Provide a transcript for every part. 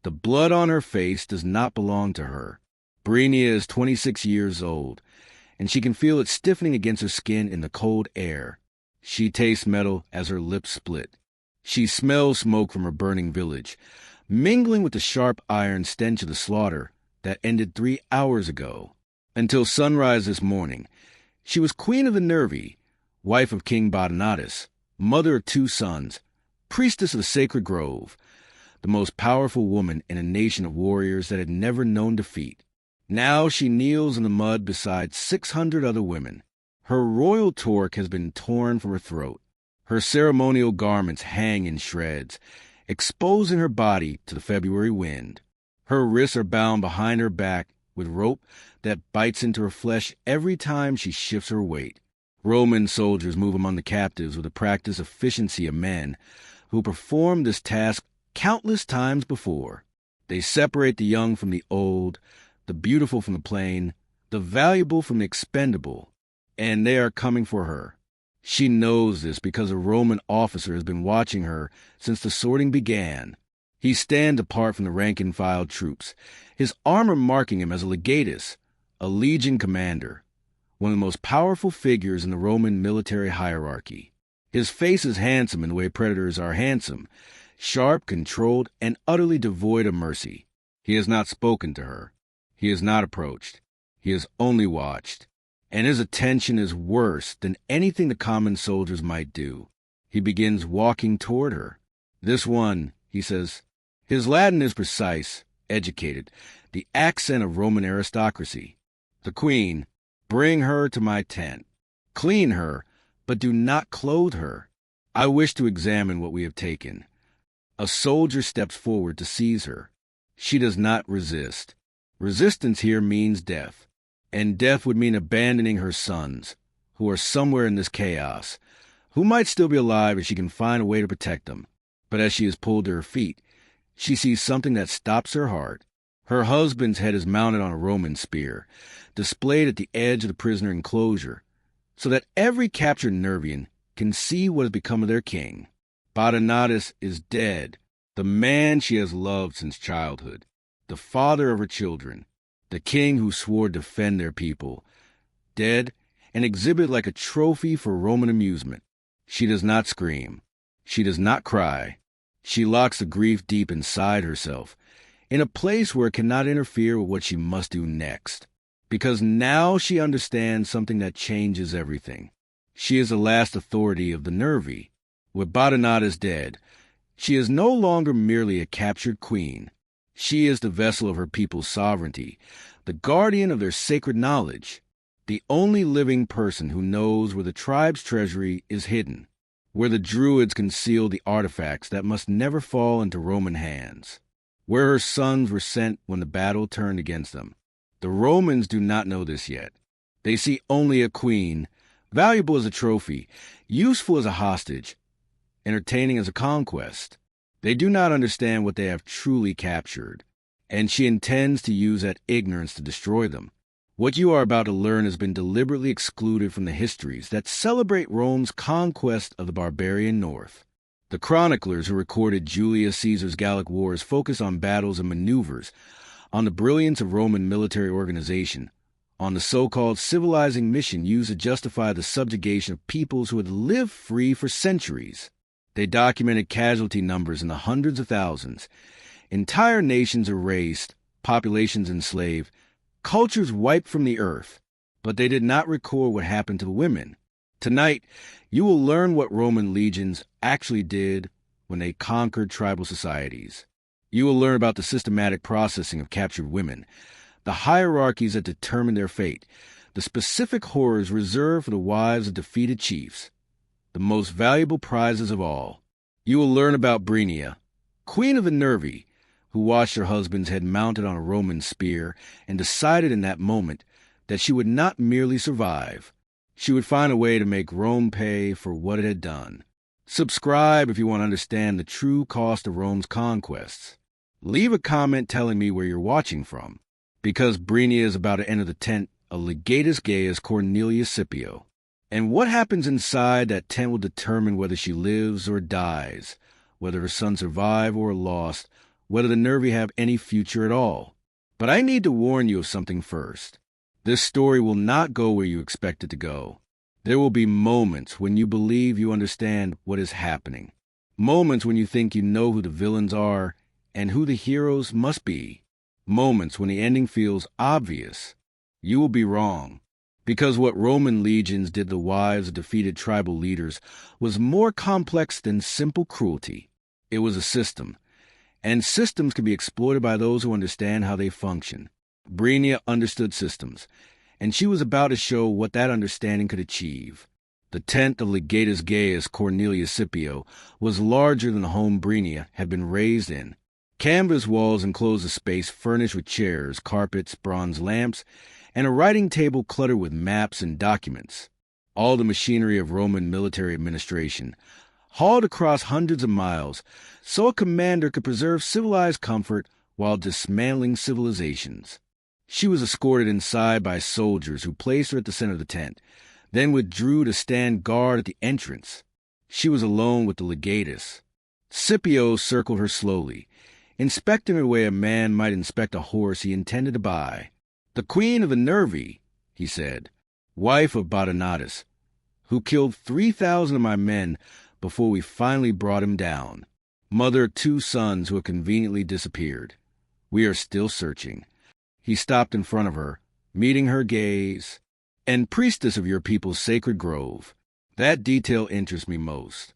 The blood on her face does not belong to her. Brenia is 26 years old, and she can feel it stiffening against her skin in the cold air. She tastes metal as her lips split. She smells smoke from her burning village, mingling with the sharp iron stench of the slaughter that ended 3 hours ago. Until sunrise this morning, she was queen of the Nervi, wife of King Botanatus, mother of 2 sons, priestess of the sacred grove, the most powerful woman in a nation of warriors that had never known defeat. Now she kneels in the mud beside 600 other women. Her royal torque has been torn from her throat. Her ceremonial garments hang in shreds, exposing her body to the February wind. Her wrists are bound behind her back with rope that bites into her flesh every time she shifts her weight. Roman soldiers move among the captives with the practiced efficiency of men who performed this task countless times before. They separate the young from the old, the beautiful from the plain, the valuable from the expendable, and they are coming for her. She knows this because a Roman officer has been watching her since the sorting began. He stands apart from the rank-and-file troops, his armor marking him as a legatus, a legion commander, one of the most powerful figures in the Roman military hierarchy. His face is handsome in the way predators are handsome, sharp, controlled, and utterly devoid of mercy. He has not spoken to her. He has not approached. He has only watched. And his attention is worse than anything the common soldiers might do. He begins walking toward her. "This one," he says. His Latin is precise, educated, the accent of Roman aristocracy. "The queen, bring her to my tent. Clean her, but do not clothe her. I wish to examine what we have taken." A soldier steps forward to seize her. She does not resist. Resistance here means death, and death would mean abandoning her sons, who are somewhere in this chaos, who might still be alive if she can find a way to protect them. But as she is pulled to her feet, she sees something that stops her heart. Her husband's head is mounted on a Roman spear, displayed at the edge of the prisoner enclosure, so that every captured Nervian can see what has become of their king. Botanatus is dead, the man she has loved since childhood, the father of her children, the king who swore to defend their people, dead and exhibited like a trophy for Roman amusement. She does not scream. She does not cry. She locks the grief deep inside herself, in a place where it cannot interfere with what she must do next, because now she understands something that changes everything. She is the last authority of the Nervi. With Botanatus dead, she is no longer merely a captured queen. She is the vessel of her people's sovereignty, the guardian of their sacred knowledge, the only living person who knows where the tribe's treasury is hidden, where the Druids conceal the artifacts that must never fall into Roman hands, where her sons were sent when the battle turned against them. The Romans do not know this yet. They see only a queen, valuable as a trophy, useful as a hostage, entertaining as a conquest. They do not understand what they have truly captured, and she intends to use that ignorance to destroy them. What you are about to learn has been deliberately excluded from the histories that celebrate Rome's conquest of the barbarian north. The chroniclers who recorded Julius Caesar's Gallic Wars focus on battles and maneuvers, on the brilliance of Roman military organization, on the so-called civilizing mission used to justify the subjugation of peoples who had lived free for centuries. They documented casualty numbers in the hundreds of thousands, entire nations erased, populations enslaved, cultures wiped from the earth, but they did not record what happened to the women. Tonight, you will learn what Roman legions actually did when they conquered tribal societies. You will learn about the systematic processing of captured women, the hierarchies that determine their fate, the specific horrors reserved for the wives of defeated chiefs, the most valuable prizes of all. You will learn about Brenia, queen of the Nervi, who watched her husband's head mounted on a Roman spear and decided in that moment that she would not merely survive. She would find a way to make Rome pay for what it had done. Subscribe if you want to understand the true cost of Rome's conquests. Leave a comment telling me where you're watching from, because Brenia is about to enter the tent of Legatus Gaius Cornelius Scipio. And what happens inside that tent will determine whether she lives or dies, whether her sons survive or are lost, whether the Nervi have any future at all. But I need to warn you of something first. This story will not go where you expect it to go. There will be moments when you believe you understand what is happening. Moments when you think you know who the villains are and who the heroes must be. Moments when the ending feels obvious. You will be wrong, because what Roman legions did to the wives of defeated tribal leaders was more complex than simple cruelty. It was a system, and systems can be exploited by those who understand how they function. Brenia understood systems, and she was about to show what that understanding could achieve. The tent of Legatus Gaius Cornelius Scipio was larger than the home Brenia had been raised in. Canvas walls enclosed a space furnished with chairs, carpets, bronze lamps, and a writing table cluttered with maps and documents. All the machinery of Roman military administration, hauled across hundreds of miles so a commander could preserve civilized comfort while dismantling civilizations. She was escorted inside by soldiers who placed her at the center of the tent, then withdrew to stand guard at the entrance. She was alone with the legatus. Scipio circled her slowly, inspecting her the way a man might inspect a horse he intended to buy. "The queen of the Nervi," he said, "wife of Botanatus, who killed 3,000 of my men before we finally brought him down. Mother of 2 sons who have conveniently disappeared. We are still searching." He stopped in front of her, meeting her gaze. "And priestess of your people's sacred grove. That detail interests me most."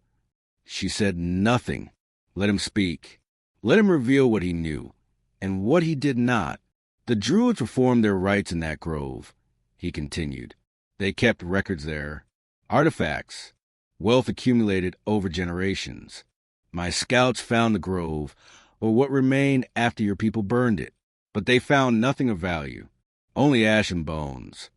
She said nothing. Let him speak. Let him reveal what he knew, and what he did not. "The Druids performed their rites in that grove," he continued. "They kept records there, artifacts, wealth accumulated over generations. My scouts found the grove, or what remained after your people burned it, but they found nothing of value, only ash and bones."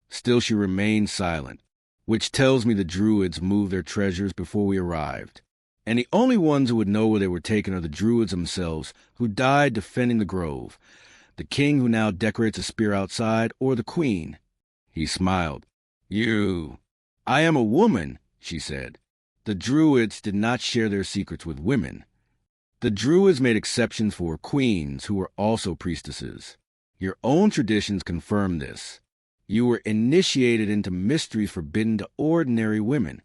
Still she remained silent, which tells me the Druids moved their treasures before we arrived. And the only ones who would know where they were taken are the Druids themselves, who died defending the grove, the king who now decorates a spear outside, or the queen. He smiled. I am a woman," she said. "The Druids did not share their secrets with women. The Druids made exceptions for queens who were also priestesses. Your own traditions confirm this. You were initiated into mysteries forbidden to ordinary women."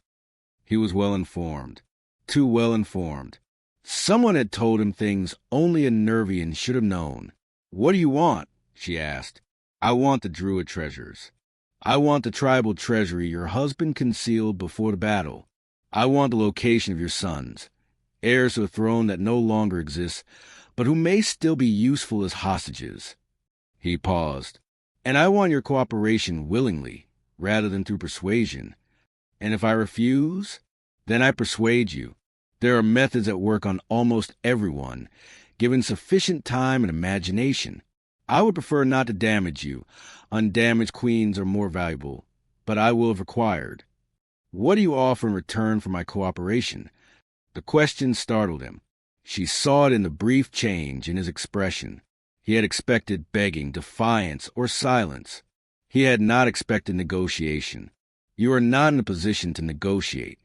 He was well informed. Too well informed. Someone had told him things only a Nervian should have known. "What do you want?" she asked. "I want the Druid treasures. I want the tribal treasury your husband concealed before the battle. I want the location of your sons, heirs to a throne that no longer exists, but who may still be useful as hostages." He paused. "And I want your cooperation willingly, rather than through persuasion. And if I refuse, then I persuade you. There are methods at work on almost everyone, given sufficient time and imagination. I would prefer not to damage you. Undamaged queens are more valuable, but I will have required. What do you offer in return for my cooperation?" The question startled him. She saw it in the brief change in his expression. He had expected begging, defiance, or silence. He had not expected negotiation. You are not in a position to negotiate.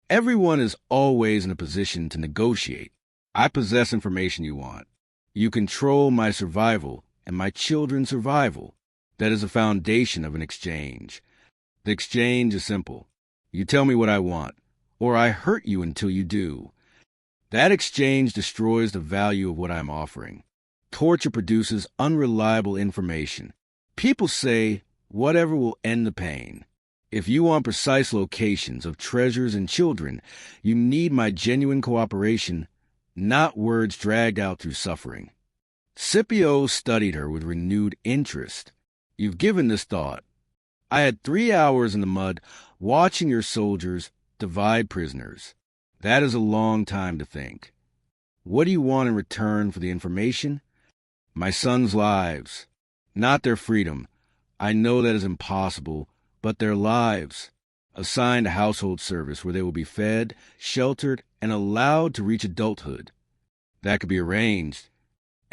Everyone is always in a position to negotiate. I possess information you want. You control my survival and my children's survival. That is the foundation of an exchange. The exchange is simple. You tell me what I want, or I hurt you until you do. That exchange destroys the value of what I am offering. Torture produces unreliable information. People say, whatever will end the pain. If you want precise locations of treasures and children, you need my genuine cooperation, not words dragged out through suffering. Scipio studied her with renewed interest. "You've given this thought. I had 3 hours in the mud watching your soldiers divide prisoners. That is a long time to think. What do you want in return for the information?" "My sons' lives, not their freedom. I know that is impossible, but their lives. Assigned a household service where they will be fed, sheltered, and allowed to reach adulthood. That could be arranged.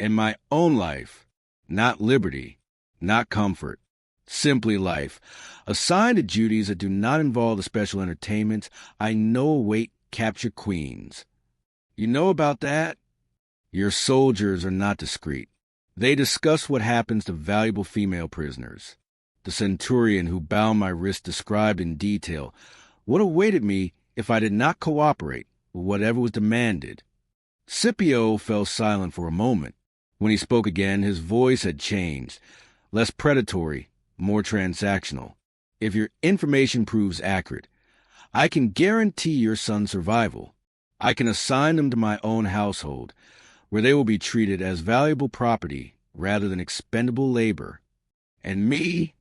And my own life, not liberty, not comfort, simply life, assigned to duties that do not involve the special entertainments I know await captured queens. You know about that?" Your soldiers are not discreet. They discuss what happens to valuable female prisoners. The centurion who bound my wrist described in detail what awaited me if I did not cooperate with whatever was demanded. Scipio fell silent for a moment. When he spoke again, his voice had changed, less predatory, more transactional. If your information proves accurate, I can guarantee your son's survival. I can assign them to my own household, where they will be treated as valuable property rather than expendable labor. And me?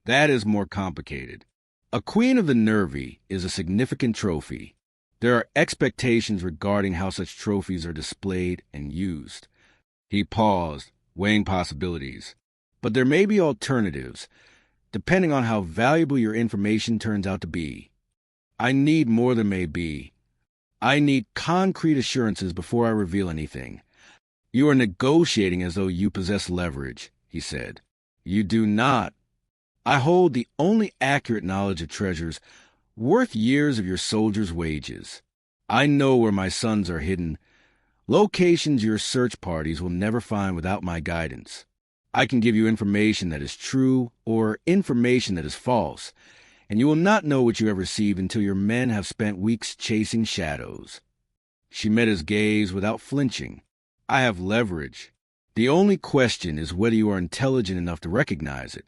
That is more complicated. A queen of the Nervi is a significant trophy. There are expectations regarding how such trophies are displayed and used. He paused, weighing possibilities. But there may be alternatives, depending on how valuable your information turns out to be. I need more than may be. I need concrete assurances before I reveal anything. You are negotiating as though you possess leverage, he said. You do not. I hold the only accurate knowledge of treasures worth years of your soldiers' wages. I know where my sons are hidden, locations your search parties will never find without my guidance. I can give you information that is true or information that is false, and you will not know what you have received until your men have spent weeks chasing shadows. She met his gaze without flinching. I have leverage. The only question is whether you are intelligent enough to recognize it.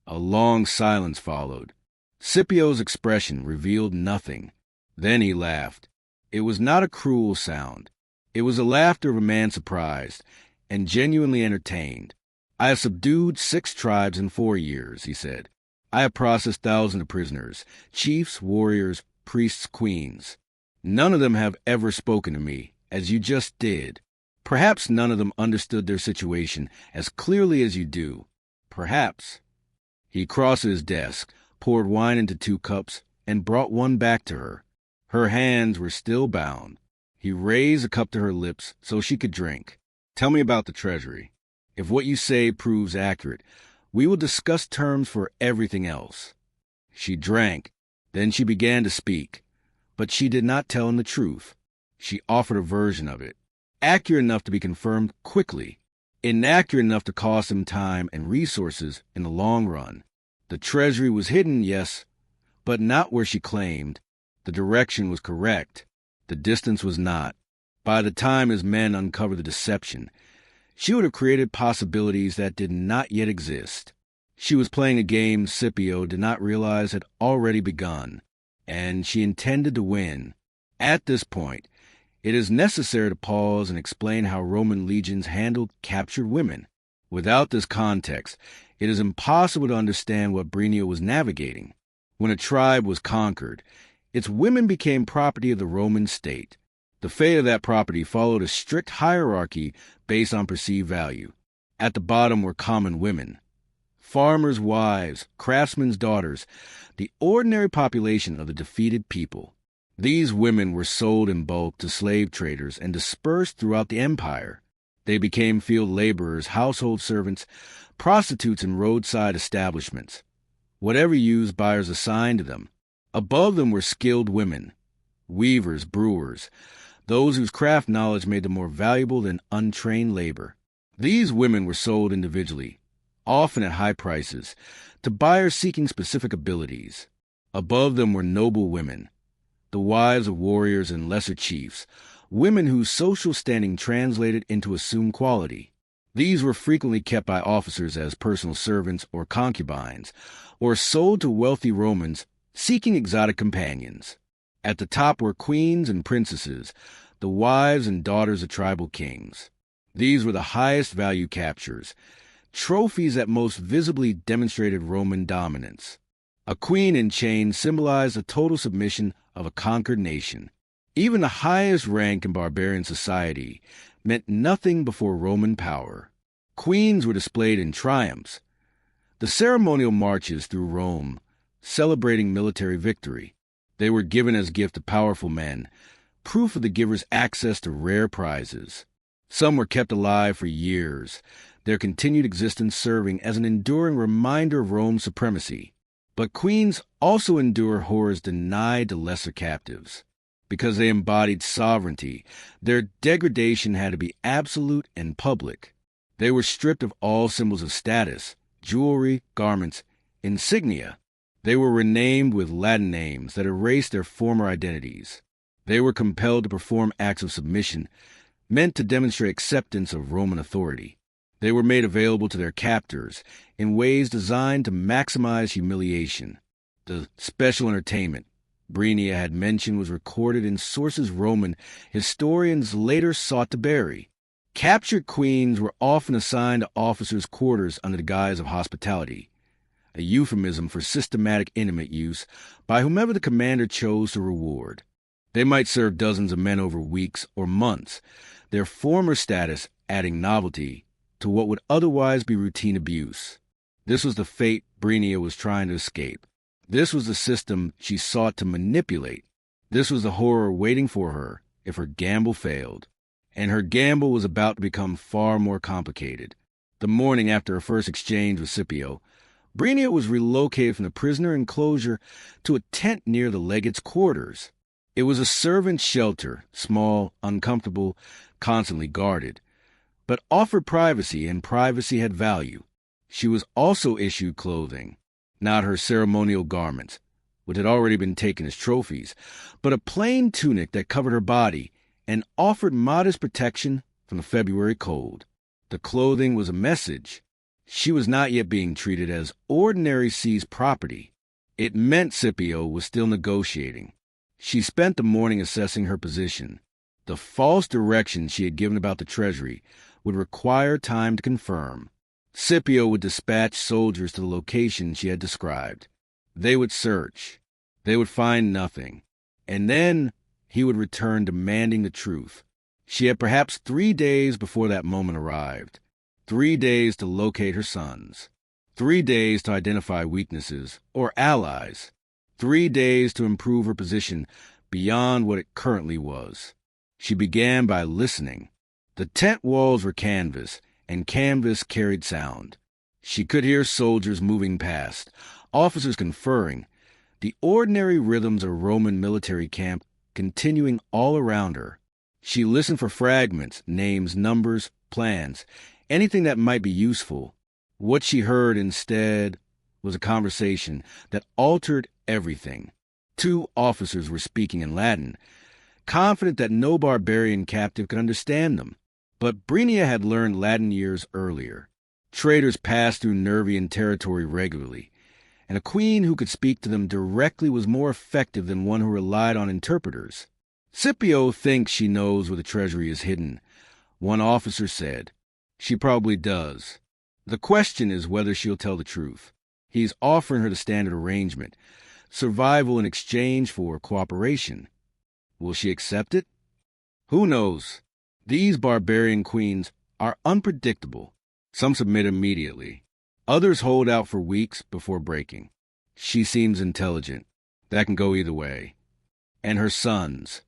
A long silence followed. Scipio's expression revealed nothing. Then he laughed. It was not a cruel sound. It was the laughter of a man surprised and genuinely entertained. I have subdued 6 tribes in 4 years, he said. I have processed thousands of prisoners, chiefs, warriors, priests, queens. None of them have ever spoken to me, as you just did. Perhaps none of them understood their situation as clearly as you do. Perhaps. He crossed his desk, poured wine into 2 cups, and brought one back to her. Her hands were still bound. He raised a cup to her lips so she could drink. Tell me about the treasury. If what you say proves accurate, we will discuss terms for everything else. She drank. Then she began to speak. But she did not tell him the truth. She offered a version of it, accurate enough to be confirmed quickly, inaccurate enough to cost him time and resources in the long run. The treasury was hidden, yes, but not where she claimed. The direction was correct. The distance was not. By the time his men uncovered the deception, she would have created possibilities that did not yet exist. She was playing a game Scipio did not realize had already begun, and she intended to win. At this point, it is necessary to pause and explain how Roman legions handled captured women. Without this context, it is impossible to understand what Brennio was navigating. When a tribe was conquered, its women became property of the Roman state. The fate of that property followed a strict hierarchy based on perceived value. At the bottom were common women, farmers' wives, craftsmen's daughters, the ordinary population of the defeated people. These women were sold in bulk to slave traders and dispersed throughout the empire. They became field laborers, household servants, prostitutes in roadside establishments. Whatever use buyers assigned to them. Above them were skilled women, weavers, brewers, those whose craft knowledge made them more valuable than untrained labor. These women were sold individually, often at high prices, to buyers seeking specific abilities. Above them were noble women, the wives of warriors and lesser chiefs, women whose social standing translated into assumed quality. These were frequently kept by officers as personal servants or concubines, or sold to wealthy Romans seeking exotic companions. At the top were queens and princesses, the wives and daughters of tribal kings. These were the highest value captures, trophies that most visibly demonstrated Roman dominance. A queen in chains symbolized the total submission of a conquered nation. Even the highest rank in barbarian society meant nothing before Roman power. Queens were displayed in triumphs, the ceremonial marches through Rome, celebrating military victory. They were given as gift to powerful men, proof of the giver's access to rare prizes. Some were kept alive for years, their continued existence serving as an enduring reminder of Rome's supremacy. But queens also endure horrors denied to lesser captives. Because they embodied sovereignty, their degradation had to be absolute and public. They were stripped of all symbols of status, jewelry, garments, insignia. They were renamed with Latin names that erased their former identities. They were compelled to perform acts of submission, meant to demonstrate acceptance of Roman authority. They were made available to their captors in ways designed to maximize humiliation. The special entertainment Brenia had mentioned was recorded in sources Roman historians later sought to bury. Captured queens were often assigned to officers' quarters under the guise of hospitality, a euphemism for systematic intimate use by whomever the commander chose to reward. They might serve dozens of men over weeks or months, their former status adding novelty to what would otherwise be routine abuse. This was the fate Brenia was trying to escape. This was the system she sought to manipulate. This was the horror waiting for her if her gamble failed. And her gamble was about to become far more complicated. The morning after her first exchange with Scipio, Brenia was relocated from the prisoner enclosure to a tent near the legate's quarters. It was a servant's shelter, small, uncomfortable, constantly guarded, but offered privacy, and privacy had value. She was also issued clothing, not her ceremonial garments, which had already been taken as trophies, but a plain tunic that covered her body and offered modest protection from the February cold. The clothing was a message. She was not yet being treated as ordinary seized property. It meant Scipio was still negotiating. She spent the morning assessing her position. The false direction she had given about the treasury would require time to confirm. Scipio would dispatch soldiers to the location she had described. They would search. They would find nothing. And then he would return demanding the truth. She had perhaps 3 days before that moment arrived. 3 days to locate her sons. 3 days to identify weaknesses or allies. 3 days to improve her position beyond what it currently was. She began by listening. The tent walls were canvas, and canvas carried sound. She could hear soldiers moving past, officers conferring, the ordinary rhythms of a Roman military camp continuing all around her. She listened for fragments, names, numbers, plans, anything that might be useful. What she heard instead was a conversation that altered everything. 2 officers were speaking in Latin, confident that no barbarian captive could understand them. But Brenia had learned Latin years earlier. Traders passed through Nervian territory regularly, and a queen who could speak to them directly was more effective than one who relied on interpreters. Scipio thinks she knows where the treasury is hidden, one officer said. She probably does. The question is whether she'll tell the truth. He's offering her the standard arrangement, survival in exchange for cooperation. Will she accept it? Who knows? These barbarian queens are unpredictable. Some submit immediately. Others hold out for weeks before breaking. She seems intelligent. That can go either way. And her sons.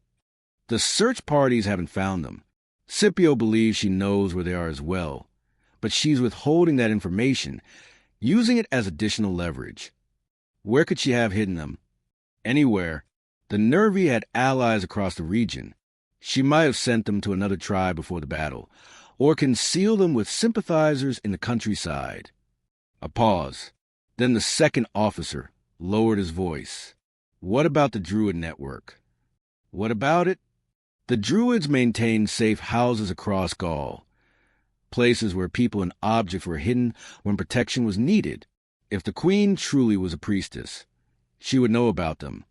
The search parties haven't found them. Scipio believes she knows where they are as well, but she's withholding that information, using it as additional leverage. Where could she have hidden them? Anywhere. The Nervi had allies across the region. She might have sent them to another tribe before the battle, or concealed them with sympathizers in the countryside. A pause. Then the second officer lowered his voice. What about the Druid network? What about it? The Druids maintained safe houses across Gaul, places where people and objects were hidden when protection was needed. If the queen truly was a priestess, she would know about them.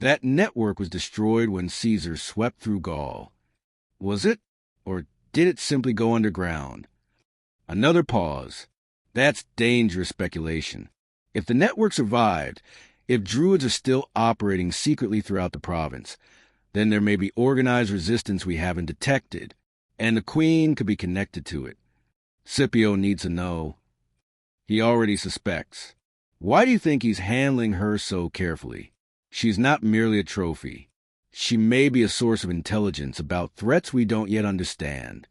That network was destroyed when Caesar swept through Gaul. Was it? Or did it simply go underground? Another pause. That's dangerous speculation. If the network survived, if Druids are still operating secretly throughout the province, then there may be organized resistance we haven't detected, and the queen could be connected to it. Scipio needs to know. He already suspects. Why do you think he's handling her so carefully? She's not merely a trophy. She may be a source of intelligence about threats we don't yet understand.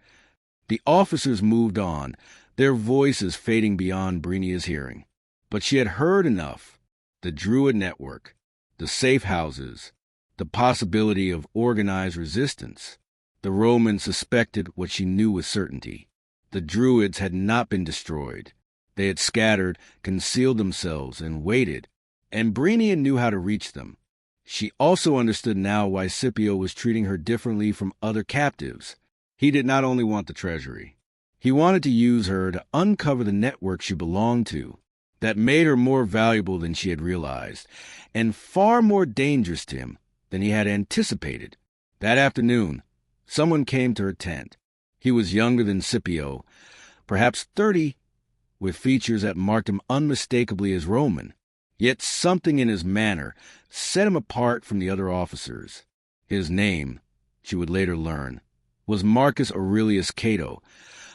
The officers moved on, their voices fading beyond Brenia's hearing. But she had heard enough. The Druid network, the safe houses, the possibility of organized resistance. The Romans suspected what she knew with certainty. The Druids had not been destroyed. They had scattered, concealed themselves, and waited, and Brenia knew how to reach them. She also understood now why Scipio was treating her differently from other captives. He did not only want the treasury. He wanted to use her to uncover the network she belonged to, that made her more valuable than she had realized, and far more dangerous to him than he had anticipated. That afternoon, someone came to her tent. He was younger than Scipio, perhaps 30, with features that marked him unmistakably as Roman. Yet something in his manner set him apart from the other officers. His name, she would later learn, was Marcus Aurelius Cato,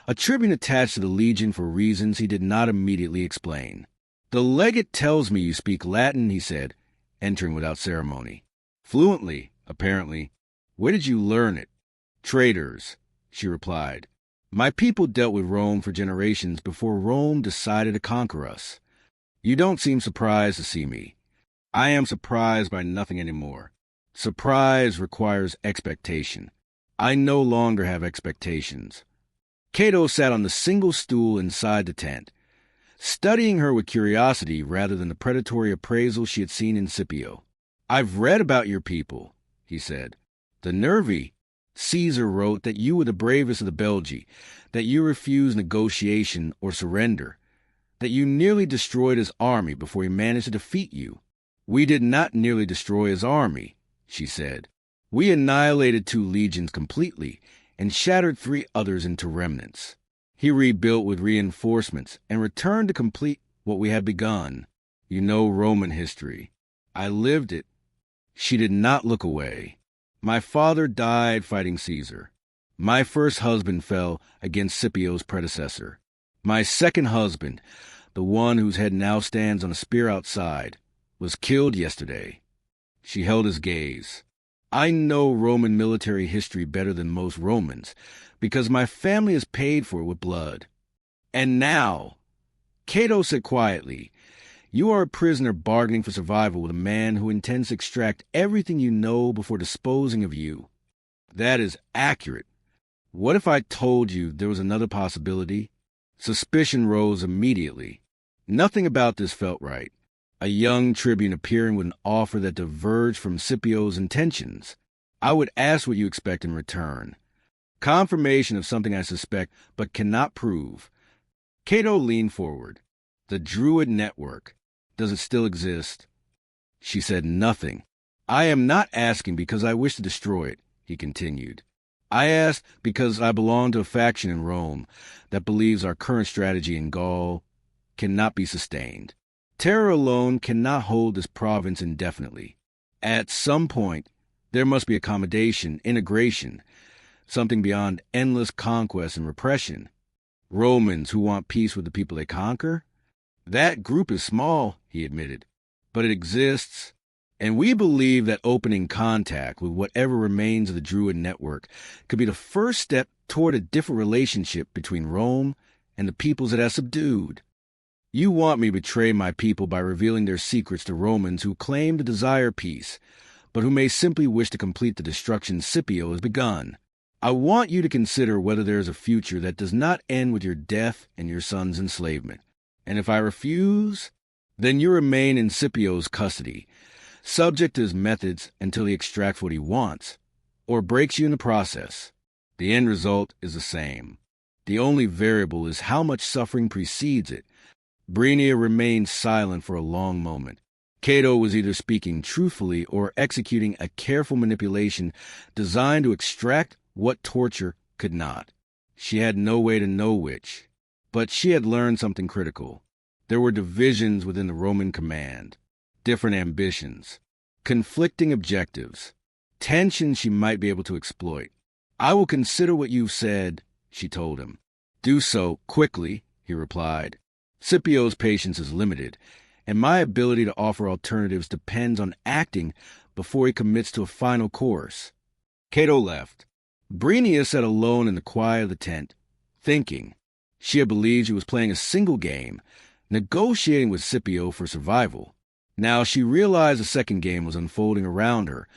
a tribune attached to the legion for reasons he did not immediately explain. "The legate tells me you speak Latin," he said, entering without ceremony. "Fluently, apparently. Where did you learn it?" "Traders," she replied. "My people dealt with Rome for generations before Rome decided to conquer us. You don't seem surprised to see me. I am surprised by nothing anymore. Surprise requires expectation. I no longer have expectations." Cato sat on the single stool inside the tent, studying her with curiosity rather than the predatory appraisal she had seen in Scipio. "I've read about your people," he said. "The Nervi. Caesar wrote that you were the bravest of the Belgi, that you refused negotiation or surrender, that you nearly destroyed his army before he managed to defeat you." "We did not nearly destroy his army," she said. "We annihilated 2 legions completely and shattered 3 others into remnants. He rebuilt with reinforcements and returned to complete what we had begun. You know Roman history. I lived it." She did not look away. "My father died fighting Caesar. My first husband fell against Scipio's predecessor. My second husband, the one whose head now stands on a spear outside, was killed yesterday." She held his gaze. "I know Roman military history better than most Romans, because my family has paid for it with blood. And now," Cato said quietly, "you are a prisoner bargaining for survival with a man who intends to extract everything you know before disposing of you." "That is accurate. What if I told you there was another possibility?" Suspicion rose immediately. Nothing about this felt right. A young tribune appearing with an offer that diverged from Scipio's intentions. "I would ask what you expect in return. Confirmation of something I suspect but cannot prove." Cato leaned forward. "The Druid network. Does it still exist?" She said nothing. "I am not asking because I wish to destroy it," he continued. "I ask because I belong to a faction in Rome that believes our current strategy in Gaul cannot be sustained. Terror alone cannot hold this province indefinitely. At some point, there must be accommodation, integration, something beyond endless conquest and repression. Romans who want peace with the people they conquer? That group is small," he admitted, "but it exists. And we believe that opening contact with whatever remains of the Druid network could be the first step toward a different relationship between Rome and the peoples it has subdued. You want me to betray my people by revealing their secrets to Romans who claim to desire peace, but who may simply wish to complete the destruction Scipio has begun. I want you to consider whether there is a future that does not end with your death and your son's enslavement. And if I refuse, then you remain in Scipio's custody, subject to his methods until he extracts what he wants, or breaks you in the process. The end result is the same. The only variable is how much suffering precedes it." Brenia remained silent for a long moment. Cato was either speaking truthfully or executing a careful manipulation designed to extract what torture could not. She had no way to know which. But she had learned something critical. There were divisions within the Roman command, different ambitions, conflicting objectives, tension she might be able to exploit. "I will consider what you've said," she told him. "Do so quickly," he replied. "Scipio's patience is limited, and my ability to offer alternatives depends on acting before he commits to a final course." Cato left. Brenia sat alone in the quiet of the tent, thinking. She had believed she was playing a single game, negotiating with Scipio for survival. Now she realized a second game was unfolding around her,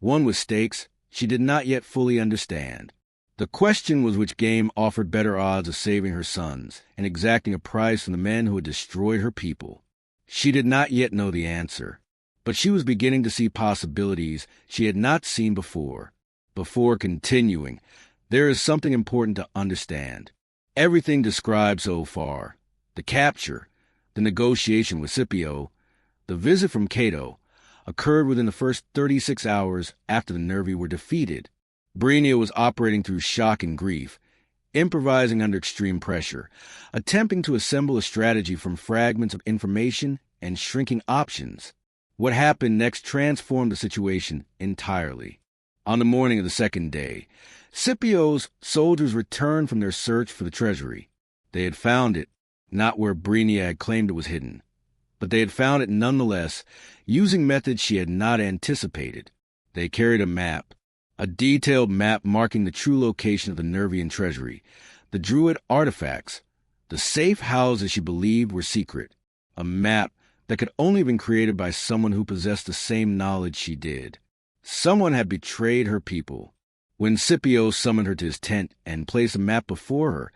one with stakes she did not yet fully understand. The question was which game offered better odds of saving her sons and exacting a price from the men who had destroyed her people. She did not yet know the answer, but she was beginning to see possibilities she had not seen before. Before continuing, there is something important to understand. Everything described so far, the capture, the negotiation with Scipio, the visit from Cato, occurred within the first 36 hours after the Nervi were defeated. Brenia was operating through shock and grief, improvising under extreme pressure, attempting to assemble a strategy from fragments of information and shrinking options. What happened next transformed the situation entirely. On the morning of the second day, Scipio's soldiers returned from their search for the treasury. They had found it, not where Brenia had claimed it was hidden, but they had found it nonetheless, using methods she had not anticipated. They carried a map, a detailed map marking the true location of the Nervian treasury, the Druid artifacts, the safe houses she believed were secret, a map that could only have been created by someone who possessed the same knowledge she did. Someone had betrayed her people. When Scipio summoned her to his tent and placed a map before her,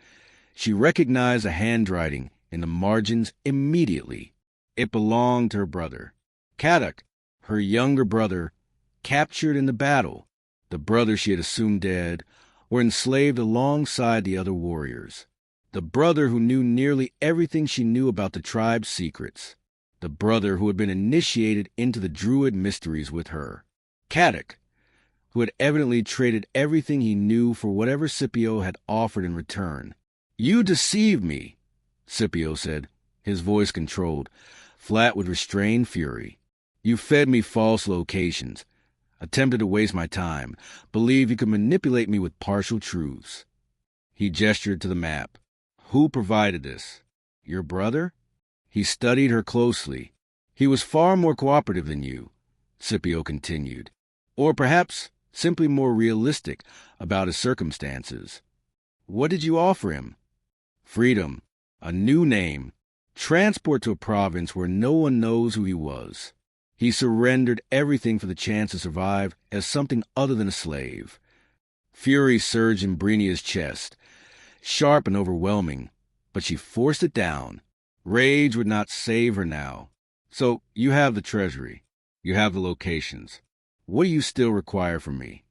she recognized the handwriting in the margins immediately. It belonged to her brother, Kadok, her younger brother, captured in the battle, the brother she had assumed dead or enslaved alongside the other warriors, the brother who knew nearly everything she knew about the tribe's secrets, the brother who had been initiated into the Druid mysteries with her, Kadok, who had evidently traded everything he knew for whatever Scipio had offered in return. "You deceived me," Scipio said, his voice controlled, flat with restrained fury. "You fed me false locations, attempted to waste my time, believed you could manipulate me with partial truths." He gestured to the map. "Who provided this? Your brother?" He studied her closely. "He was far more cooperative than you," Scipio continued. "Or perhaps simply more realistic about his circumstances. What did you offer him?" "Freedom, a new name, transport to a province where no one knows who he was. He surrendered everything for the chance to survive as something other than a slave." Fury surged in Brenia's chest, sharp and overwhelming, but she forced it down. Rage would not save her now. "So you have the treasury. You have the locations. What do you still require from me?"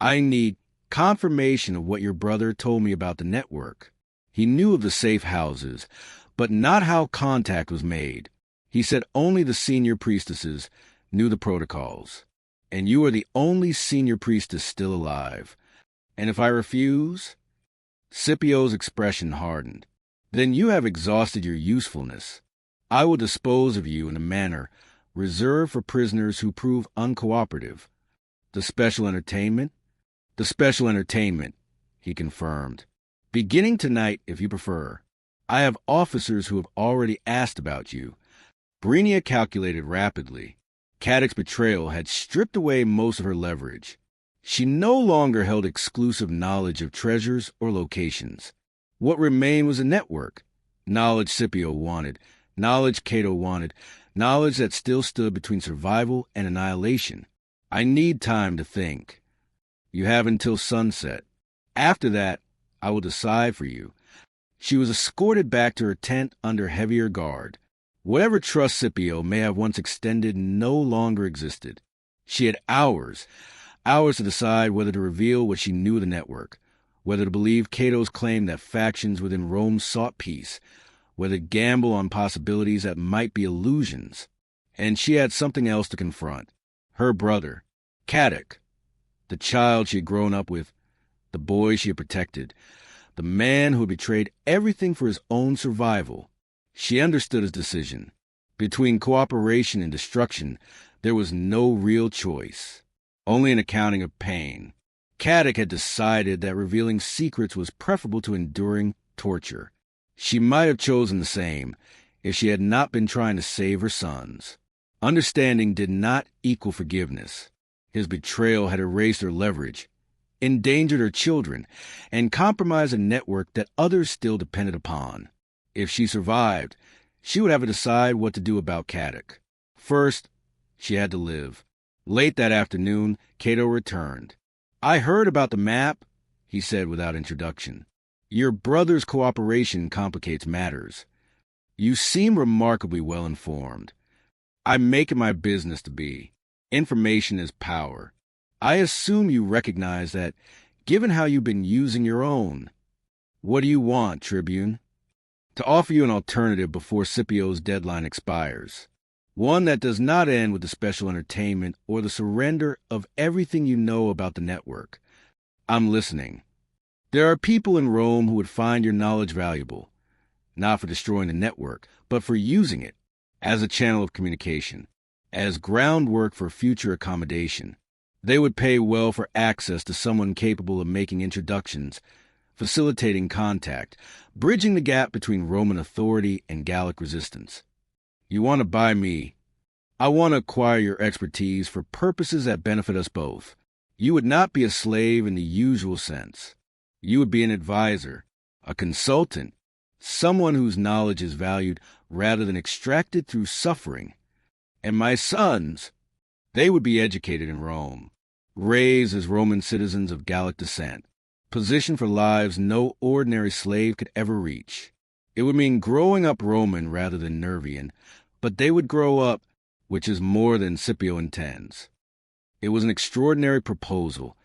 "I need confirmation of what your brother told me about the network. He knew of the safe houses, but not how contact was made. He said only the senior priestesses knew the protocols. And you are the only senior priestess still alive. And if I refuse?" Scipio's expression hardened. "Then you have exhausted your usefulness. I will dispose of you in a manner reserved for prisoners who prove uncooperative." "The special entertainment?" "The special entertainment," he confirmed. "Beginning tonight, if you prefer. I have officers who have already asked about you." Brenia calculated rapidly. Kadok's betrayal had stripped away most of her leverage. She no longer held exclusive knowledge of treasures or locations. What remained was a network. Knowledge Scipio wanted, knowledge Cato wanted, knowledge that still stood between survival and annihilation. "I need time to think. You have until sunset. After that, I will decide for you." She was escorted back to her tent under heavier guard. Whatever trust Scipio may have once extended no longer existed. She had hours to decide whether to reveal what she knew of the network, whether to believe Cato's claim that factions within Rome sought peace, whether to gamble on possibilities that might be illusions. And she had something else to confront. Her brother, Kadok, the child she had grown up with, the boy she had protected, the man who had betrayed everything for his own survival. She understood his decision. Between cooperation and destruction, there was no real choice, only an accounting of pain. Kadok had decided that revealing secrets was preferable to enduring torture. She might have chosen the same if she had not been trying to save her sons. Understanding did not equal forgiveness. His betrayal had erased her leverage, endangered her children, and compromised a network that others still depended upon. If she survived, she would have to decide what to do about Kadok. First, she had to live. Late that afternoon, Cato returned. "I heard about the map," he said without introduction. "Your brother's cooperation complicates matters. You seem remarkably well informed. I make it my business to be. Information is power. I assume you recognize that, given how you've been using your own. What do you want, Tribune?" "To offer you an alternative before Scipio's deadline expires. One that does not end with the special entertainment or the surrender of everything you know about the network." "I'm listening." "There are people in Rome who would find your knowledge valuable, not for destroying the network, but for using it as a channel of communication, as groundwork for future accommodation. They would pay well for access to someone capable of making introductions, facilitating contact, bridging the gap between Roman authority and Gallic resistance. You want to buy me. I want to acquire your expertise for purposes that benefit us both. You would not be a slave in the usual sense. You would be an advisor, a consultant, someone whose knowledge is valued rather than extracted through suffering. And my sons, they would be educated in Rome, raised as Roman citizens of Gallic descent, positioned for lives no ordinary slave could ever reach. It would mean growing up Roman rather than Nervian, but they would grow up, which is more than Scipio intends." It was an extraordinary proposal,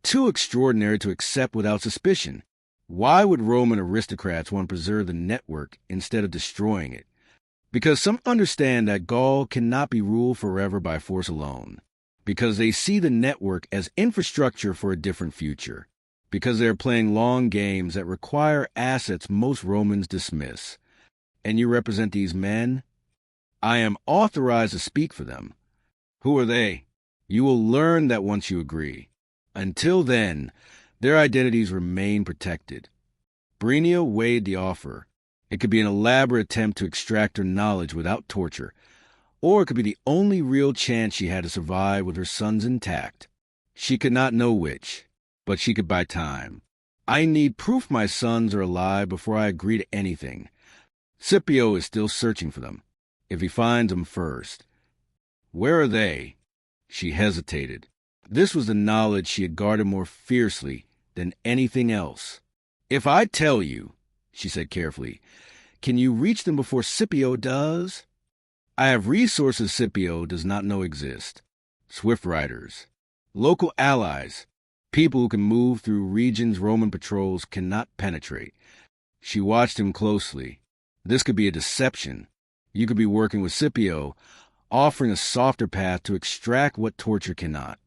too extraordinary to accept without suspicion. Why would Roman aristocrats want to preserve the network instead of destroying it? Because some understand that Gaul cannot be ruled forever by force alone. Because they see the network as infrastructure for a different future. Because they are playing long games that require assets most Romans dismiss. And you represent these men? I am authorized to speak for them. Who are they? You will learn that once you agree. Until then, their identities remain protected. Brenia weighed the offer. It could be an elaborate attempt to extract her knowledge without torture, or it could be the only real chance she had to survive with her sons intact. She could not know which, but she could buy time. I need proof my sons are alive before I agree to anything. Scipio is still searching for them, if he finds them first. Where are they? She hesitated. This was the knowledge she had guarded more fiercely than anything else. If I tell you, she said carefully, can you reach them before Scipio does? I have resources Scipio does not know exist. Swift riders, local allies, people who can move through regions Roman patrols cannot penetrate. She watched him closely. This could be a deception. You could be working with Scipio, offering a softer path to extract what torture cannot.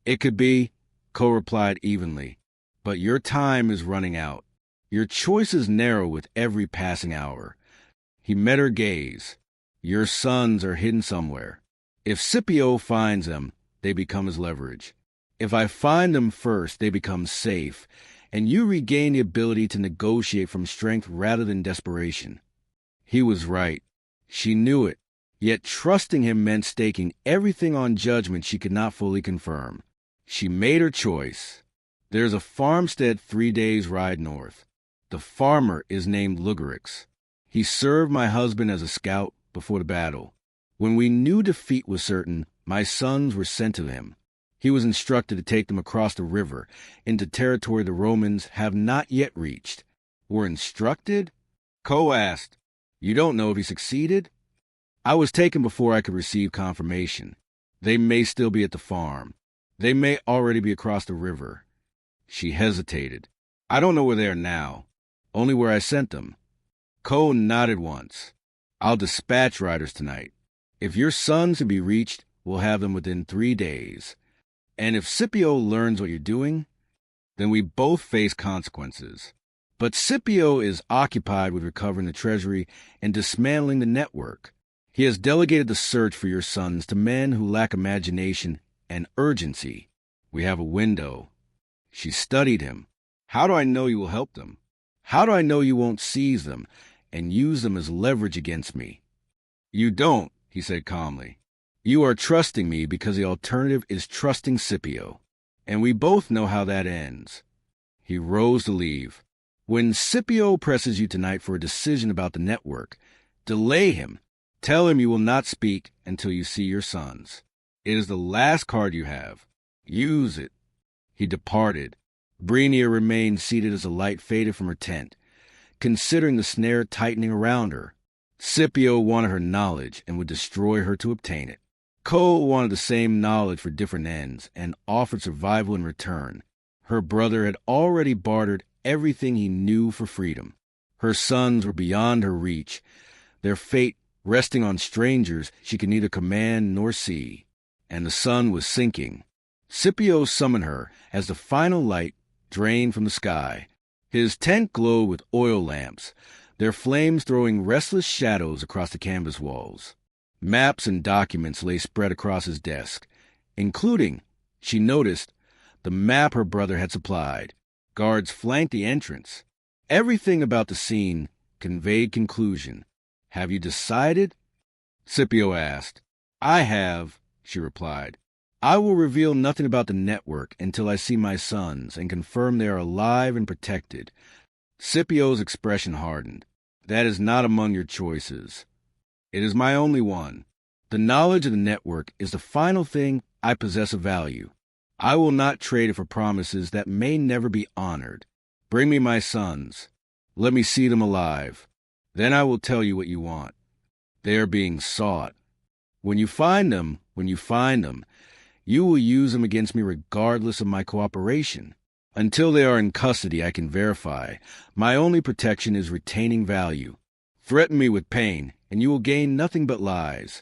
It could be, Ko replied evenly, but your time is running out. Your choices narrow with every passing hour. He met her gaze. Your sons are hidden somewhere. If Scipio finds them, they become his leverage. If I find them first, they become safe, and you regain the ability to negotiate from strength rather than desperation. He was right. She knew it, yet trusting him meant staking everything on judgment she could not fully confirm. She made her choice. There's a farmstead 3 days' ride north. The farmer is named Lugerix. He served my husband as a scout before the battle. When we knew defeat was certain, my sons were sent to him. He was instructed to take them across the river into territory the Romans have not yet reached. Were instructed? Ko asked. You don't know if he succeeded? I was taken before I could receive confirmation. They may still be at the farm. They may already be across the river. She hesitated. I don't know where they are now. Only where I sent them. Ko nodded once. I'll dispatch riders tonight. If your sons can be reached, we'll have them within 3 days. And if Scipio learns what you're doing, then we both face consequences. But Scipio is occupied with recovering the treasury and dismantling the network. He has delegated the search for your sons to men who lack imagination and urgency. We have a window. She studied him. How do I know you will help them? How do I know you won't seize them and use them as leverage against me? You don't, he said calmly. You are trusting me because the alternative is trusting Scipio. And we both know how that ends. He rose to leave. When Scipio presses you tonight for a decision about the network, delay him. Tell him you will not speak until you see your sons. It is the last card you have. Use it." He departed. Brenia remained seated as the light faded from her tent, considering the snare tightening around her. Scipio wanted her knowledge and would destroy her to obtain it. Cole wanted the same knowledge for different ends and offered survival in return. Her brother had already bartered everything he knew for freedom. Her sons were beyond her reach, their fate resting on strangers she could neither command nor see. And the sun was sinking. Scipio summoned her as the final light drained from the sky. His tent glowed with oil lamps, their flames throwing restless shadows across the canvas walls. Maps and documents lay spread across his desk, including, she noticed, the map her brother had supplied. Guards flanked the entrance. Everything about the scene conveyed conclusion. "Have you decided?" Scipio asked. "I have," she replied. "I will reveal nothing about the network until I see my sons and confirm they are alive and protected." Scipio's expression hardened. "That is not among your choices. It is my only one. The knowledge of the network is the final thing I possess of value. I will not trade it for promises that may never be honored. Bring me my sons. Let me see them alive. Then I will tell you what you want. They are being sought. When you find them, you will use them against me regardless of my cooperation. Until they are in custody, I can verify. My only protection is retaining value. Threaten me with pain, and you will gain nothing but lies."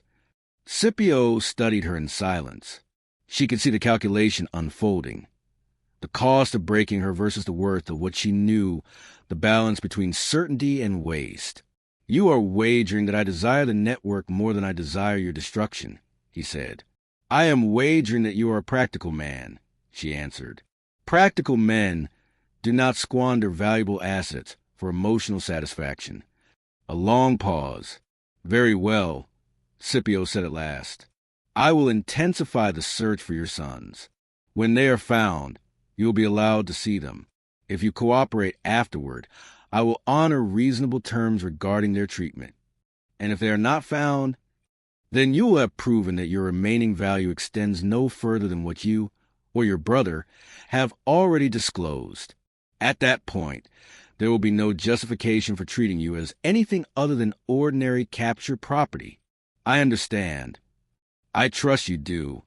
Scipio studied her in silence. She could see the calculation unfolding. The cost of breaking her versus the worth of what she knew, the balance between certainty and waste. "You are wagering that I desire the network more than I desire your destruction," he said. "I am wagering that you are a practical man," she answered. "Practical men do not squander valuable assets for emotional satisfaction." A long pause. "Very well," Scipio said at last. "I will intensify the search for your sons. When they are found, you will be allowed to see them. If you cooperate afterward, I will honor reasonable terms regarding their treatment. And if they are not found, then you will have proven that your remaining value extends no further than what you, or your brother, have already disclosed. At that point, there will be no justification for treating you as anything other than ordinary captured property. I understand. I trust you do."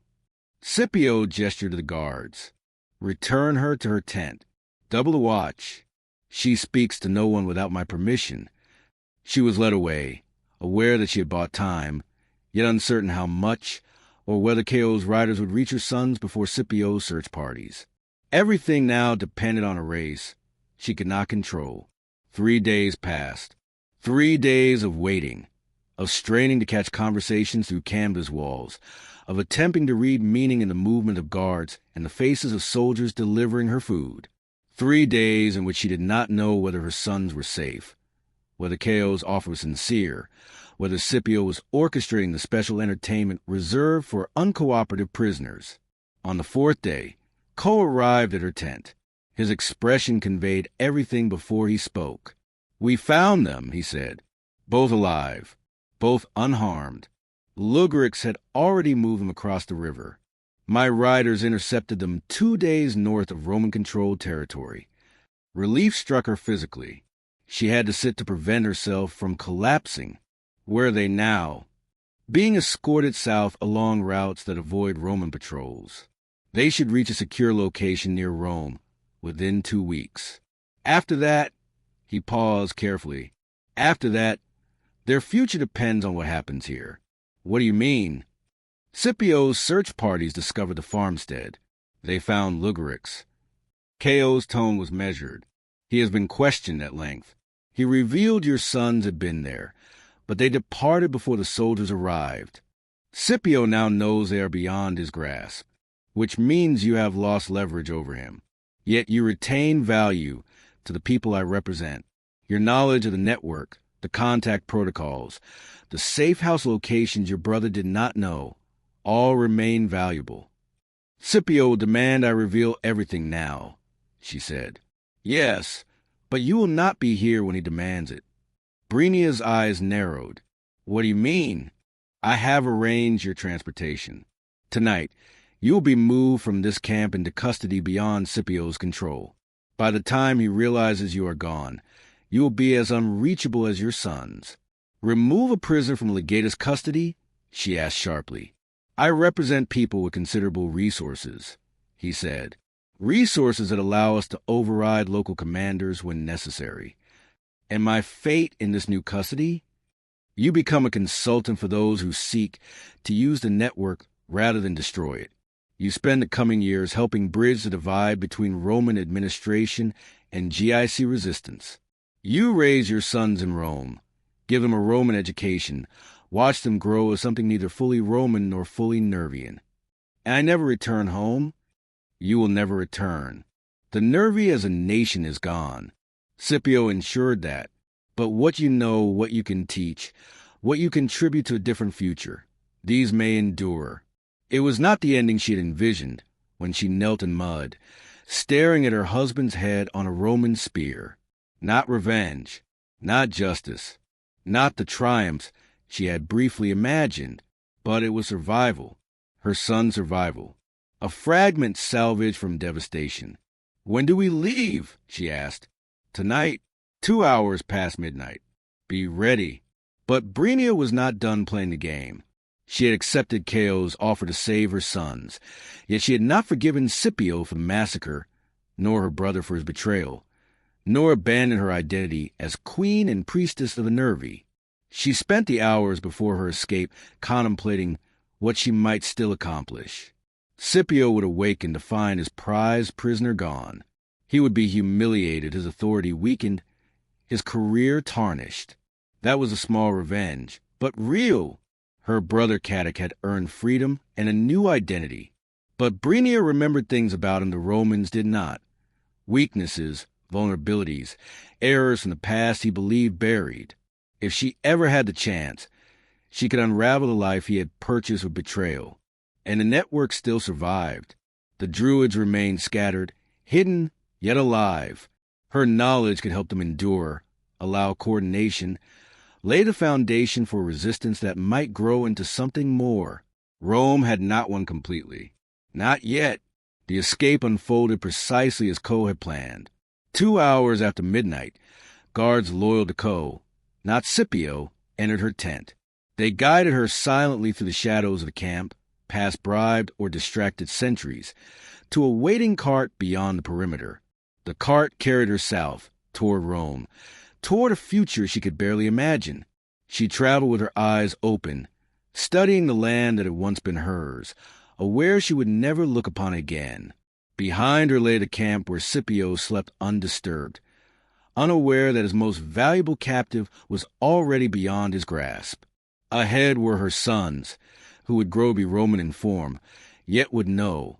Scipio gestured to the guards. "Return her to her tent. Double the watch. She speaks to no one without my permission." She was led away, aware that she had bought time, yet uncertain how much, or whether KO's riders would reach her sons before Scipio's search parties. Everything now depended on a race she could not control. 3 days passed. 3 days of waiting, of straining to catch conversations through canvas walls, of attempting to read meaning in the movement of guards and the faces of soldiers delivering her food. 3 days in which she did not know whether her sons were safe, whether KO's offer was sincere, whether Scipio was orchestrating the special entertainment reserved for uncooperative prisoners. On the 4th day, Ko arrived at her tent. His expression conveyed everything before he spoke. "We found them," he said, "both alive, both unharmed. Lugerix had already moved them across the river. My riders intercepted them 2 days north of Roman-controlled territory." Relief struck her physically. She had to sit to prevent herself from collapsing. Where are they now? Being escorted south along routes that avoid Roman patrols. They should reach a secure location near Rome within 2 weeks. After that, he paused carefully. After that, their future depends on what happens here. What do you mean? Scipio's search parties discovered the farmstead. They found Lugerix. KO's tone was measured. He has been questioned at length. He revealed your sons had been there, but they departed before the soldiers arrived. Scipio now knows they are beyond his grasp, which means you have lost leverage over him. Yet you retain value to the people I represent. Your knowledge of the network, the contact protocols, the safe house locations your brother did not know, all remain valuable. Scipio will demand I reveal everything now, she said. Yes, but you will not be here when he demands it. Brenia's eyes narrowed. What do you mean? I have arranged your transportation. Tonight, you will be moved from this camp into custody beyond Scipio's control. By the time he realizes you are gone, you will be as unreachable as your sons. Remove a prisoner from Legata's custody? She asked sharply. I represent people with considerable resources, he said. Resources that allow us to override local commanders when necessary. And my fate in this new custody? You become a consultant for those who seek to use the network rather than destroy it. You spend the coming years helping bridge the divide between Roman administration and GIC resistance. You raise your sons in Rome, give them a Roman education, watch them grow as something neither fully Roman nor fully Nervian. And I never return home. You will never return. The Nervi as a nation is gone. Scipio ensured that. But what you know, what you can teach, what you contribute to a different future, these may endure. It was not the ending she had envisioned when she knelt in mud, staring at her husband's head on a Roman spear. Not revenge, not justice, not the triumphs she had briefly imagined, but it was survival, her son's survival, a fragment salvaged from devastation. When do we leave? She asked. Tonight, 2 hours past midnight. Be ready. But Brenia was not done playing the game. She had accepted Chaos' offer to save her sons, yet she had not forgiven Scipio for the massacre, nor her brother for his betrayal, nor abandoned her identity as queen and priestess of the Nervi. She spent the hours before her escape contemplating what she might still accomplish. Scipio would awaken to find his prized prisoner gone. He would be humiliated, his authority weakened, his career tarnished. That was a small revenge, but real. Her brother Caddoc had earned freedom and a new identity. But Brenia remembered things about him the Romans did not. Weaknesses, vulnerabilities, errors from the past he believed buried. If she ever had the chance, she could unravel the life he had purchased with betrayal. And the network still survived. The Druids remained scattered, hidden, yet alive. Her knowledge could help them endure, allow coordination, lay the foundation for resistance that might grow into something more. Rome had not won completely. Not yet. The escape unfolded precisely as Ko had planned. 2 hours after midnight, guards loyal to Ko, not Scipio, entered her tent. They guided her silently through the shadows of the camp, past bribed or distracted sentries, to a waiting cart beyond the perimeter. The cart carried her south, toward Rome, toward a future she could barely imagine. She traveled with her eyes open, studying the land that had once been hers, aware she would never look upon again. Behind her lay the camp where Scipio slept undisturbed, unaware that his most valuable captive was already beyond his grasp. Ahead were her sons, who would grow to be Roman in form, yet would know,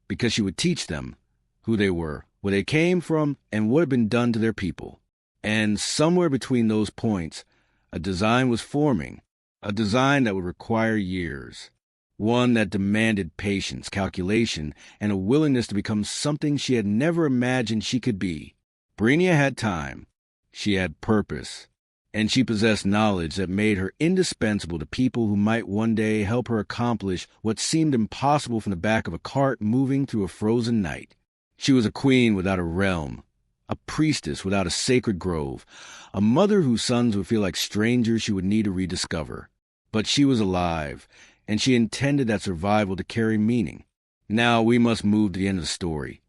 because she would teach them, who they were, where they came from, and what had been done to their people. And somewhere between those points, a design was forming, a design that would require years, one that demanded patience, calculation, and a willingness to become something she had never imagined she could be. Brenia had time, she had purpose, and she possessed knowledge that made her indispensable to people who might one day help her accomplish what seemed impossible from the back of a cart moving through a frozen night. She was a queen without a realm, a priestess without a sacred grove, a mother whose sons would feel like strangers she would need to rediscover. But she was alive, and she intended that survival to carry meaning. Now we must move to the end of the story.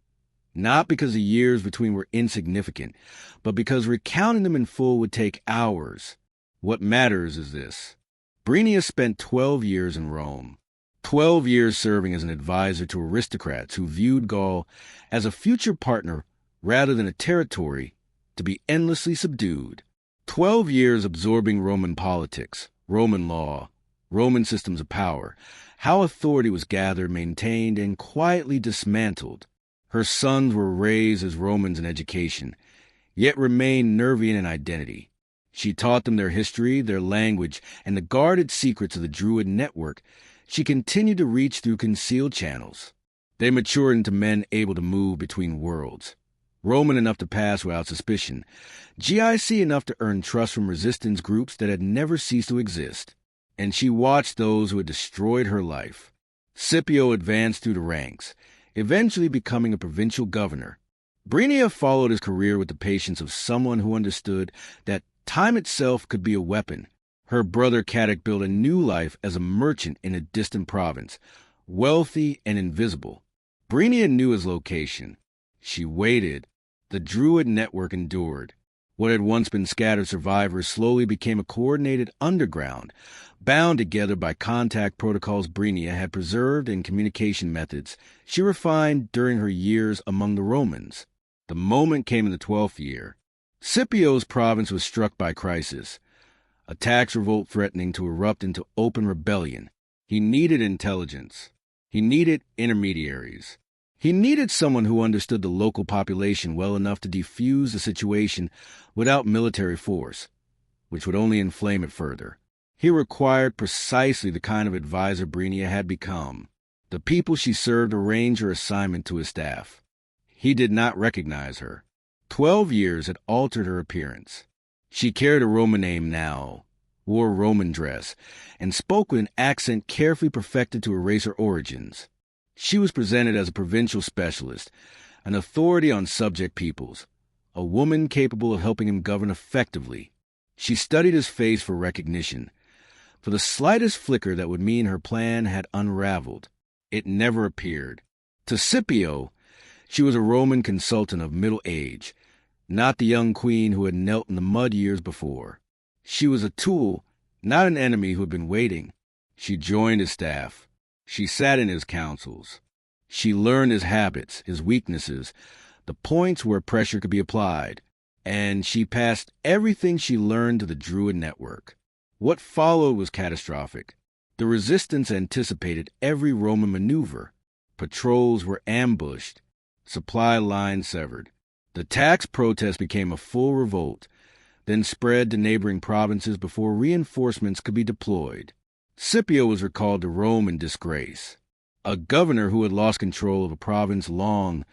Not because the years between were insignificant, but because recounting them in full would take hours. What matters is this. Brenia spent 12 years in Rome. 12 years serving as an advisor to aristocrats who viewed Gaul as a future partner rather than a territory to be endlessly subdued. 12 years absorbing Roman politics, Roman law, Roman systems of power, how authority was gathered, maintained, and quietly dismantled. Her sons were raised as Romans in education, yet remained Nervian in identity. She taught them their history, their language, and the guarded secrets of the Druid network she continued to reach through concealed channels. They matured into men able to move between worlds. Roman enough to pass without suspicion, GIC enough to earn trust from resistance groups that had never ceased to exist. And she watched those who had destroyed her life, Scipio advanced through the ranks, eventually becoming a provincial governor. Brenia followed his career with the patience of someone who understood that time itself could be a weapon. Her brother Caddoc built a new life as a merchant in a distant province, wealthy and invisible. Brenia knew his location. She waited. The Druid network endured. What had once been scattered survivors slowly became a coordinated underground, bound together by contact protocols Brenia had preserved and communication methods she refined during her years among the Romans. The moment came in the 12th year. Scipio's province was struck by crisis, a tax revolt threatening to erupt into open rebellion. He needed intelligence. He needed intermediaries. He needed someone who understood the local population well enough to defuse the situation without military force, which would only inflame it further. He required precisely the kind of advisor Brenia had become. The people she served arranged her assignment to his staff. He did not recognize her. 12 years had altered her appearance. She carried a Roman name now, wore Roman dress, and spoke with an accent carefully perfected to erase her origins. She was presented as a provincial specialist, an authority on subject peoples, a woman capable of helping him govern effectively. She studied his face for recognition, for the slightest flicker that would mean her plan had unraveled. It never appeared. To Scipio, she was a Roman consultant of middle age, not the young queen who had knelt in the mud years before. She was a tool, not an enemy who had been waiting. She joined his staff. She sat in his councils. She learned his habits, his weaknesses, the points where pressure could be applied, and she passed everything she learned to the Druid network. What followed was catastrophic. The resistance anticipated every Roman maneuver. Patrols were ambushed, supply lines severed. The tax protest became a full revolt, then spread to neighboring provinces before reinforcements could be deployed. Scipio was recalled to Rome in disgrace. A governor who had lost control of a province long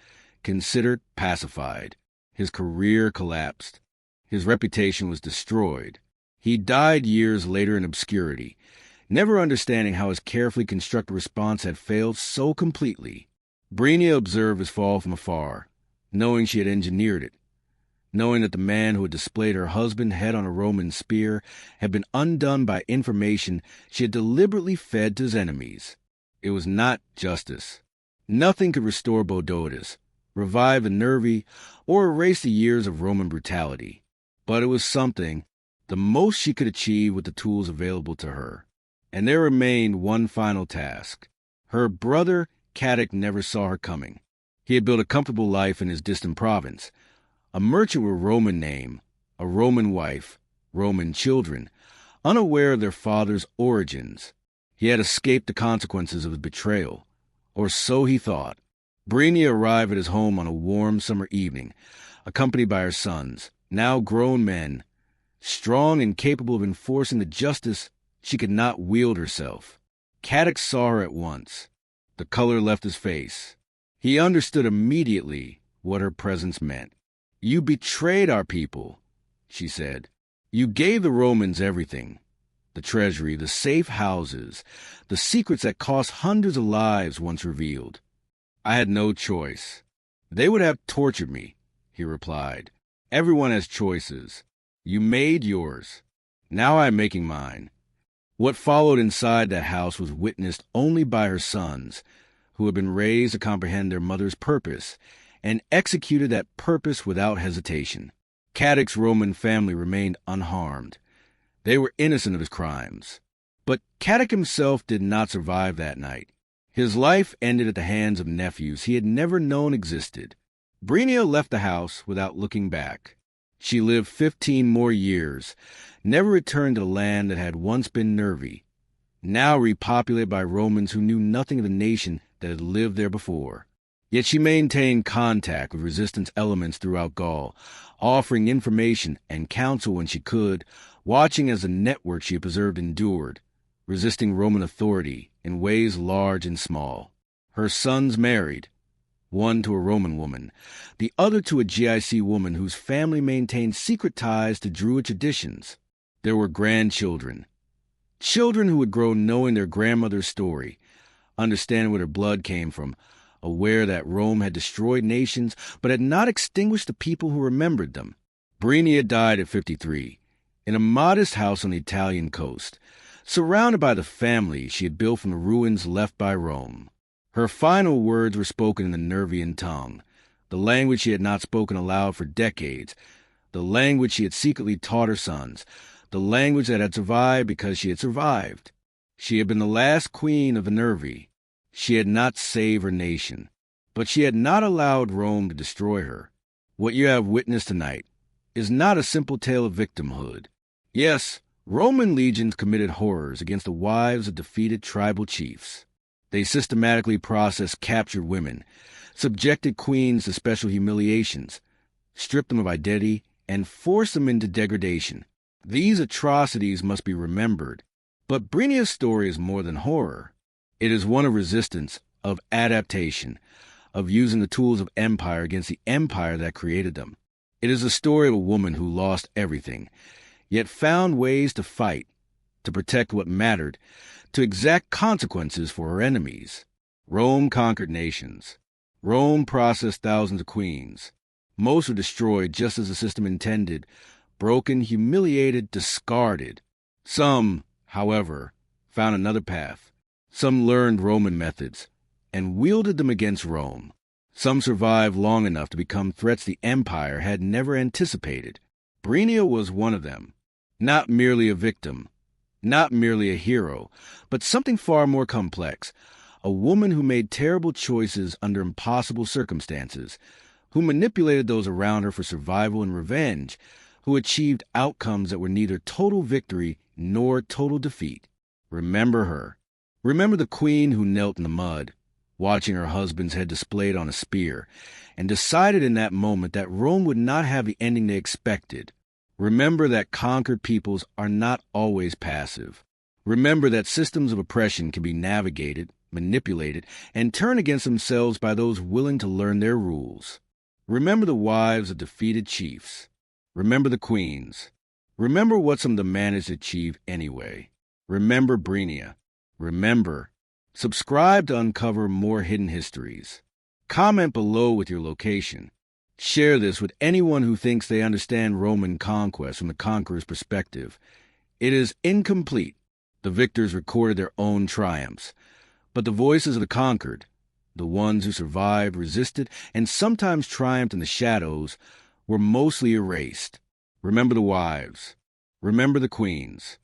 considered pacified. His career collapsed. His reputation was destroyed. He died years later in obscurity, never understanding how his carefully constructed response had failed so completely. Brenia observed his fall from afar, knowing she had engineered it, knowing that the man who had displayed her husband's head on a Roman spear had been undone by information she had deliberately fed to his enemies. It was not justice. Nothing could restore Bodotus, revive the nervy, or erase the years of Roman brutality. But it was something, the most she could achieve with the tools available to her. And there remained one final task. Her brother, Caddoc, never saw her coming. He had built a comfortable life in his distant province, a merchant with a Roman name, a Roman wife, Roman children, unaware of their father's origins. He had escaped the consequences of his betrayal, or so he thought. Brenia arrived at his home on a warm summer evening, accompanied by her sons, now grown men, strong and capable of enforcing the justice she could not wield herself. Caddoc saw her at once. The color left his face. He understood immediately what her presence meant. "You betrayed our people," she said. "You gave the Romans everything. The treasury, the safe houses, the secrets that cost hundreds of lives once revealed. I had no choice. They would have tortured me," he replied. "Everyone has choices. You made yours. Now I am making mine." What followed inside that house was witnessed only by her sons, who had been raised to comprehend their mother's purpose, and executed that purpose without hesitation. Caddoc's Roman family remained unharmed. They were innocent of his crimes. But Caddoc himself did not survive that night. His life ended at the hands of nephews he had never known existed. Brenia left the house without looking back. She lived 15 more years, never returned to the land that had once been nervy, now repopulated by Romans who knew nothing of the nation that had lived there before. Yet she maintained contact with resistance elements throughout Gaul, offering information and counsel when she could, watching as the network she had preserved endured, resisting Roman authority in ways large and small. Her sons married, one to a Roman woman, the other to a GIC woman whose family maintained secret ties to Druid traditions. There were grandchildren, children who would grow knowing their grandmother's story, understanding where their blood came from, aware that Rome had destroyed nations but had not extinguished the people who remembered them. Brinia died at 53, in a modest house on the Italian coast, surrounded by the family she had built from the ruins left by Rome. Her final words were spoken in the Nervian tongue, the language she had not spoken aloud for decades, the language she had secretly taught her sons, the language that had survived because she had survived. She had been the last queen of the Nervi. She had not saved her nation, but she had not allowed Rome to destroy her. What you have witnessed tonight is not a simple tale of victimhood. Yes, Roman legions committed horrors against the wives of defeated tribal chiefs. They systematically processed captured women, subjected queens to special humiliations, stripped them of identity, and forced them into degradation. These atrocities must be remembered. But Brinia's story is more than horror. It is one of resistance, of adaptation, of using the tools of empire against the empire that created them. It is a story of a woman who lost everything, yet found ways to fight, to protect what mattered, to exact consequences for her enemies. Rome conquered nations. Rome processed thousands of queens. Most were destroyed just as the system intended, broken, humiliated, discarded. Some, however, found another path. Some learned Roman methods and wielded them against Rome. Some survived long enough to become threats the empire had never anticipated. Brinia was one of them. Not merely a victim, not merely a hero, but something far more complex. A woman who made terrible choices under impossible circumstances, who manipulated those around her for survival and revenge, who achieved outcomes that were neither total victory nor total defeat. Remember her. Remember the queen who knelt in the mud, watching her husband's head displayed on a spear, and decided in that moment that Rome would not have the ending they expected. Remember that conquered peoples are not always passive. Remember that systems of oppression can be navigated, manipulated, and turned against themselves by those willing to learn their rules. Remember the wives of defeated chiefs. Remember the queens. Remember what some of them managed to achieve anyway. Remember Brinia. Remember. Subscribe to uncover more hidden histories. Comment below with your location. Share this with anyone who thinks they understand Roman conquest from the conqueror's perspective. It is incomplete. The victors recorded their own triumphs. But the voices of the conquered, the ones who survived, resisted, and sometimes triumphed in the shadows, were mostly erased. Remember the wives. Remember the queens.